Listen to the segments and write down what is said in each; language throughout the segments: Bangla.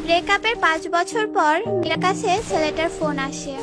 ব্রেকআপের 5 বছর পর মেয়ের কাছে ছেলেটার ফোন আসে।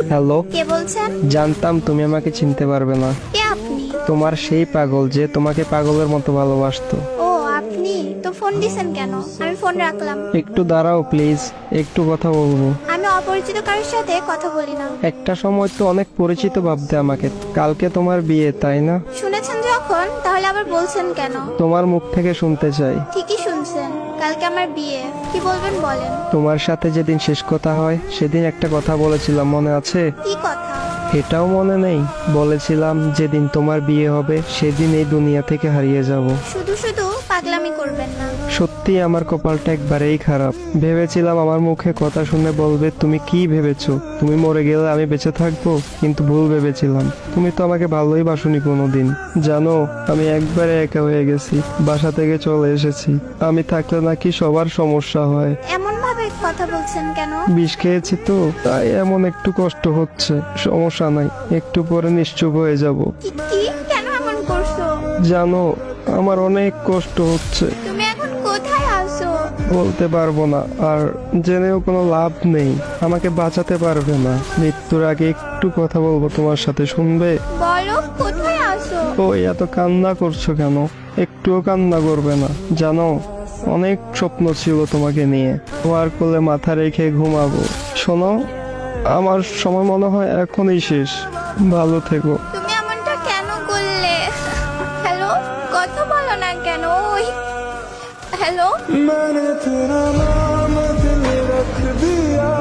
হ্যালো, কে বলছেন? জানতাম তুমি আমাকে চিনতে পারবে না। কে আপনি? তোমার সেই পাগল যে তোমাকে পাগলের মতো ভালোবাসতো। ও আপনি তো ফোন দিছেন কেন? আমি ফোন রাখলাম। একটু দাঁড়াও প্লিজ, একটু কথা বলবো। আমি অপরিচিত কারোর সাথে কথা বলি না। একটা সময় তো অনেক পরিচিত ভাবতে আমাকে। কালকে তোমার বিয়ে, তাই না? শুনেছেন যখন, তাহলে আবার বলছেন কেন? তোমার মুখ থেকে শুনতে চাই। ঠিকই শুনছেন, কালকে আমার বিয়ে। কি বলবেন বলেন। তোমার সাথে যেদিন শেষ কথা হয় সেদিন একটা কথা বলেছিলাম, মনে আছে? কি কথা? এটাও মনে নেই? বলেছিলাম যেদিন তোমার বিয়ে হবে সেদিন এই দুনিয়া থেকে হারিয়ে যাব। শুধু শুধু পাগলামি করবেন না। সত্যি আমার কপালটা একবারেই খারাপ। ভেবেছিলাম আমার মুখে কথা শুনে বলবে তুমি কি ভেবেছো, তুমি মরে গেলে আমি বেঁচে থাকবো, কিন্তু ভুল ভেবেছিলাম। তুমি তো আমাকে ভালোই বাসনি কোনোদিন। জানো, আমি একবারে একা হয়ে গেছি, বাসা থেকে চলে এসেছি। আমি থাকলে নাকি সবার সমস্যা হয়। এমন ভাবে কথা বলছেন কেন? বিষ খেয়েছি তো, তাই এমন একটু কষ্ট হচ্ছে। সমস্যা নাই, একটু পরে নিশ্চুপ হয়ে যাব। কি কি কেন এমন করছো? জানো, আমার অনেক কষ্ট হচ্ছে। তুমি এখন কোথায় আছো? বলতে পারবো না, আর জেনেও কোনো লাভ নেই। আমাকে বাঁচাতে পারবে না। মৃত্যুর আগে একটু কথা বলবো তোমার সাথে, শুনবে? বলো কোথায় আছো? ওই এত কান্না করছো কেন? একটুও কান্না করবে না। জানো, অনেক স্বপ্ন ছিল তোমাকে নিয়ে। তোমার কোলে মাথা রেখে ঘুমাবো। শোনো, আমার সময় মনে হয় এখনই শেষ। ভালো থেকো। তুমি এমনটা কেন করলে? হ্যালো, কথা বলো না কেন? ওই হ্যালো। मैंने तेरा नाम दिल रख दिया।